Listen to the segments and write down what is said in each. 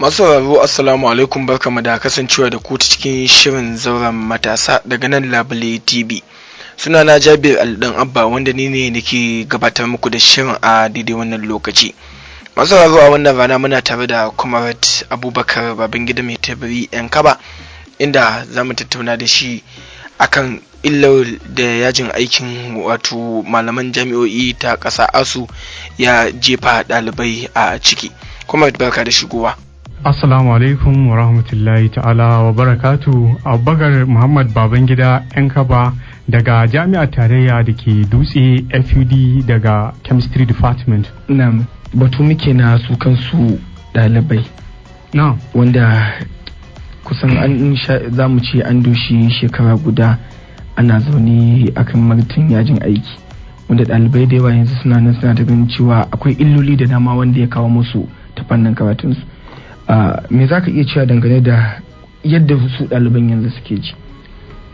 Masu sauraro assalamu alaikum, barkamu da kasancewa da ku cikin shirin Zauren Matasa daga nan Labule TV. Sunana Jabir Aldan Abba wanda ni ne nake gabatar muku da shirin a daidai wannan lokaci. Masu sauraro a wannan rana muna tare da Comrade Abubakar Babangida mai tabiri yan kaba, inda zamu tattauna da shi akan illar da yajin aikin wato malaman jami'o'i ta ƙasa ASU ya jefa ɗalibai a ciki. Comrade, barka da shigowa. Assalamu alaikum wa rahmatullahi ta'ala wa barakatu. Abubakar Muhammad Babangida yan kaba daga jami'ar tarayya da ke Dutse FUD daga Chemistry Department. Na'am, batu muke na su kansu ɗalibai. Na'am. Wanda kusan za mu ce an doshi shekara guda ana zaune akan martin yajin aiki, wanda ɗalibai da yawa yanzu suna ta ganin cewa akwai illoli da dama wanda ya kawo musu ta fannin karatunsu. Me za ka iya cewa dangane da yadda su ɗaliban yanzu suke ji?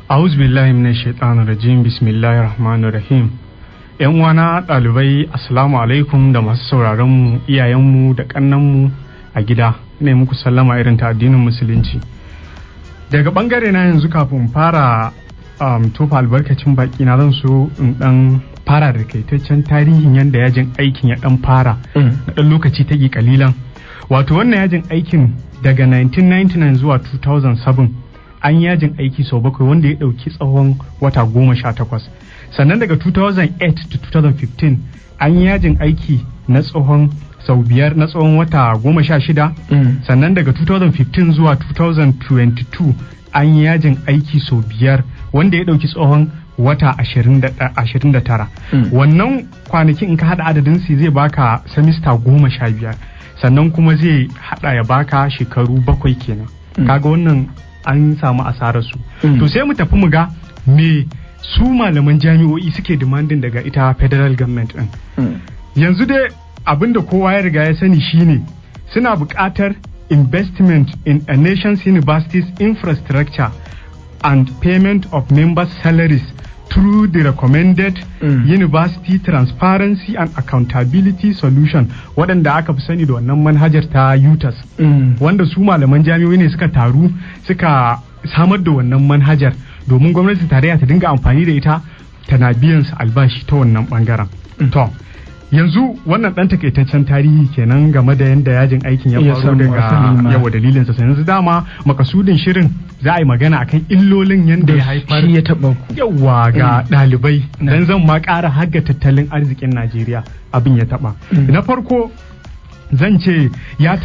A'udhu billahi minash shaitanir rajim. Bismillahir rahmanir rahim. Yan uwana ɗalibai, assalamu alaikum da masu sauraron mu, iyayen mu da kannan mu a gida. Ina muku sallama irin ta addinin musulunci. Daga bangare na yanzu kafin fara tofa albarkacin baki na zan so in dan fara da kaitaccen tarihin yadda yajin aikin ya dan fara na dan lokaci ta kalilan. Wato wannan yajin aikin daga 1999 zuwa 2007 an yajin aiki sau 7 wanda ya dauki tsawon wata 18. Sannan daga 2008 to 2015 an yajin aiki na tsohon sau 5 na tsawon wata 16. Sannan daga 2015 zuwa 2022 an yajin aiki sau 5 wanda ya dauki tsohon wata 29. Wannan kwanakin in ka hada adadin su zai baka semester 15. Sannan kuma zai hada ya baka shekaru 7 kenan. Kaga wannan an samu asarar su. To sai mu tafi mu ga me su malaman jami'o'i suke demanding daga ita federal government din. Yanzu dai abinda kowa ya riga ya sani shine suna buƙatar investment in a nation's universities infrastructure and payment of members' salaries through the recommended University Transparency and Accountability Solution, waɗanda aka fi sani da wannan manhajar ta UTAS, wanda su malaman jami'o'i ne suka taru suka samar da wannan manhajar domin gwamnati tarayya ta dinga amfani da ita tana biyan su albashi ta wannan bangaren. To yanzu wannan dan takaitaccen tarihi kenan game da yadda yajin aikin ya faru daga yawa dalilin sa. Yanzu dama makasudin shirin za a yi magana akan illolin yadda ya haifar ya taba yawa ga dalibai, dan zan ma ƙara hagga tattalin arzikin Najeriya abin ya taba. Na farko zan ce ya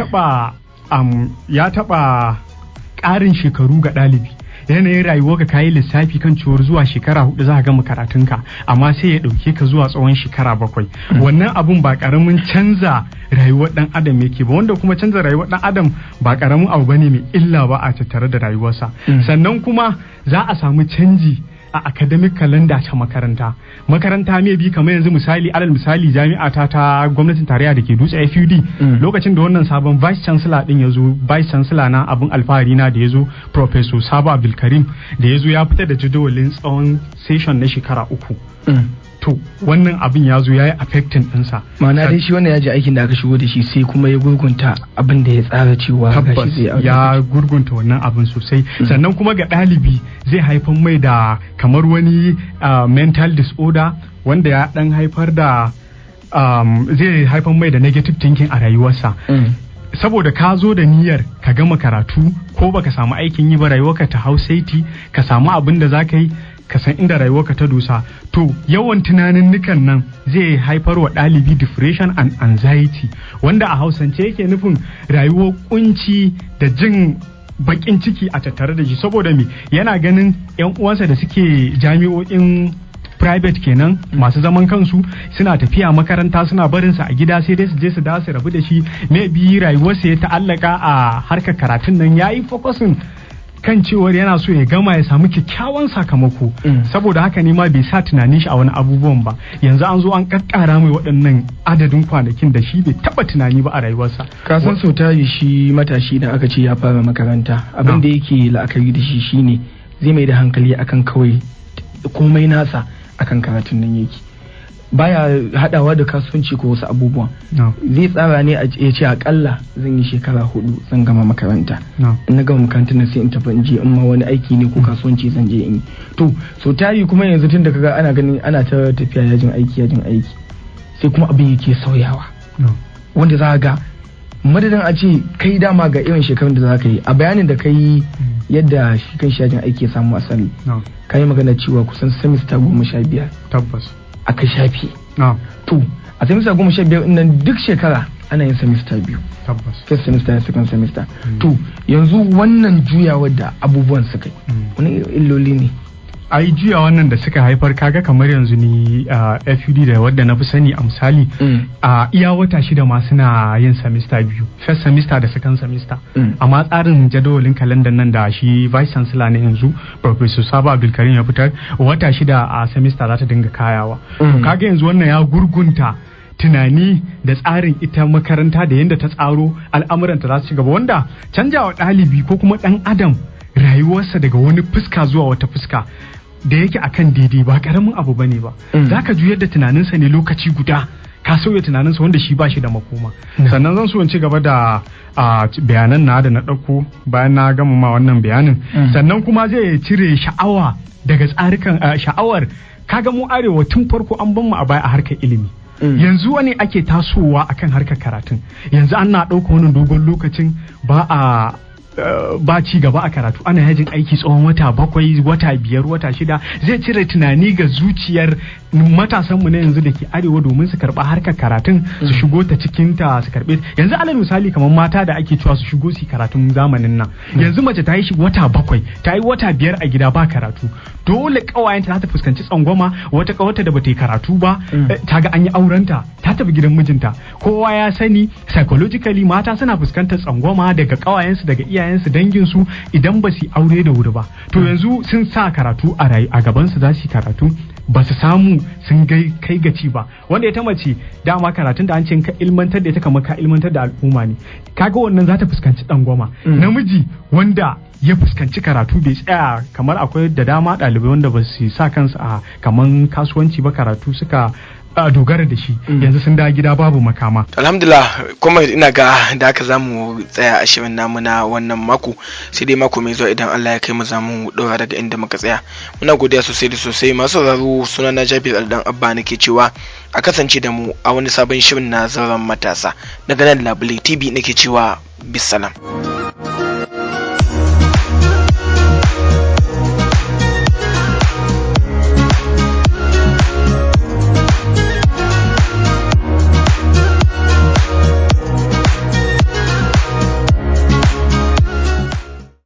taba ƙarin shekaru ga ɗalibi. Yanayin rayuwa ka kayi lissafi kan cewar zuwa shekara 4 za ka gama karatunka, amma sai ya dauke ka zuwa tsawon shekara 7. Wannan abun ba karamin canza rayuwar dan adam yake ba, wanda kuma canza rayuwar dan adam ba karamin abu bane mai illa ba a tattare da rayuwarsa. Sannan kuma za a samu canji a academic calendar ta makaranta mai bi, kamar yanzu alal misali jami'a ta gwamnatin tarayya da ke Dutse FUD, lokacin da wannan sabon vice chancellor din yazo, vice chancellor na abun alfahari na da yazo, Professor Sabon Abdulkarim, da yazo ya fitar da jadawalin tsawon session na shekara 3. To wannan abin ya zo ya yi affecting ɗinsa. Ma'ana dai shi wannan yaji aikin da aka shigo da shi sai kuma ya gurgunta abin da ya tsara cewa tabbas ya gurgunta wannan abin sosai. Sannan kuma ga ɗalibi zai haifar mai da kamar wani mental disorder wanda ya dan haifar da zai haifar mai da negative thinking a rayuwarsa. Saboda ka zo da niyyar ka gama karatu ko baka samu aikin yi ba, rayuwarka ta hau saiti, ka samu abin da za ka yi, ka san inda rayuwarka ta dosa. To yawan tunaninnikan nan zai haifar wa ɗalibi depression and anxiety, wanda a Hausance yake nufin rayuwar kunci da jin bakin ciki a tattare da shi. Saboda me yana ganin yan uwansa da suke jami'o'in private kenan masu zaman kansu suna tafiya makaranta, suna barinsa a gida, sai dai su je su da su rabu da shi. Maybe rayuwarsa ya ta'allaka a harkar karatun nan, yayi focusing kan cewar yana so ya gama ya samu kyakkyawan sakamako. Saboda haka ne ma bai sa tunanin shi a wani abubuwan ba. Yanzu an zo an kakkara mai waɗannan adadin kwanakin da shi bai taba tunani ba a rayuwarsa. Ka san sau tari shi matashi da aka ce ya fara makaranta, abin da yake la'akari da shi shine zai mai da hankali akan kawai komai nasa akan karatun nan yake. baya hadawa da kasuwanci ko wasu abubuwan. Zai tsara ne ya ce akalla zan yi shekara 4 zan gama makaranta. In na gama makaranta na sai in tafi in je in ma wani aiki ne ko kasuwanci zan je in yi. To so tayi kuma yanzu tun da kaga ana ganin ana ta tafiya yajin aiki sai kuma abin yake sauyawa. Wanda za ga madadin a ce kai dama ga irin shekarun da za ka yi a bayanin da ka yi yadda shi kan yajin aiki ya samu asali. Ka yi magana cewa kusan semester 15 tabbas aka shafi. To a semester 15 nan duk shekara ana yin semester 2. First semester and second semester. To yanzu wannan juyawar da abubuwan suka yi wani illoli ne. Ai juya wannan da suka haifar kaga kamar yanzu ni FUD da wadda na fi sani a misali a iya wata 6 ma suna yin semester 2, first semester da second semester. Amma tsarin jadawalin kalendar nan da shi vice chancellor ne yanzu Professor Sabon Abdulkarim ya fitar wata 6 a semester za ta dinga kayawa. Kaga yanzu wannan ya gurgunta tunani da tsarin ita makaranta da yadda ta tsaro al'amuranta za su ci gaba, wanda canjawa ɗalibi ko kuma ɗan adam rayuwarsa daga wani fuska zuwa wata fuska da yake akan daidai ba karamin abu bane ba. Zaka juyar da tunaninsa ne lokaci guda, ka sauya tunaninsa wanda shi ba shi da makoma. Sannan zan so in ci gaba da bayanan na da na ɗauko bayan na gama ma wannan bayanin. Sannan kuma zai cire sha'awa daga tsarikan sha'awar. Kaga mu arewa tun farko an ban mu a baya a harkar ilimi. Yanzu wani ake tasowa akan harkar karatun. Yanzu ana ɗauka wani dogon lokacin ba ci gaba a karatu, ana yajin aiki tsawon wata 7, wata 5, wata 6. Zai cire tunani ga zuciyar matasanmu na yanzu da ke arewa domin su karba harkar karatun su shigo ta cikin ta su karbe. Yanzu alal misali kamar mata da ake cewa su shigo su karatun zamanin nan, yanzu mace ta yi shi wata 7, ta yi wata 5 a gida ba karatu, dole kawayenta za ta fuskanci tsangwama. Wata kawata da bata yi karatu ba ta ga an yi aurenta ta tafi gidan mijinta. Kowa ya sani psychologically mata suna fuskantar tsangwama daga kawayensu, daga iyayensu, danginsu idan ba su aure da wuri ba. To yanzu sun sa karatu a gabansu, za su yi karatu ba su samu sun kai gaci ba, wanda ita mace dama karatun da an ce ka ilmantar da ita kamar ka ilmantar da al'umma ne. Kaga wannan za ta fuskanci tsangwama. Namiji wanda ya fuskanci karatu bai tsaya, kamar akwai da dama ɗalibai wanda ba su sa kansu a kaman kasuwanci ba, karatu suka dogara da shi, yanzu sun da gida babu makama. Alhamdulillah, kuma ina ga da haka zamu tsaya a shirin namu na wannan mako, sai dai mako mai zuwa idan Allah ya kai mu zamu dora daga inda muka tsaya. Muna godiya sosai da sosai masu sauraro. Suna na Jabir Aldan Abba nake cewa a kasance da mu a wani sabon shirin na Zauren Matasa daga nan Labule TV. Nake cewa bisalam.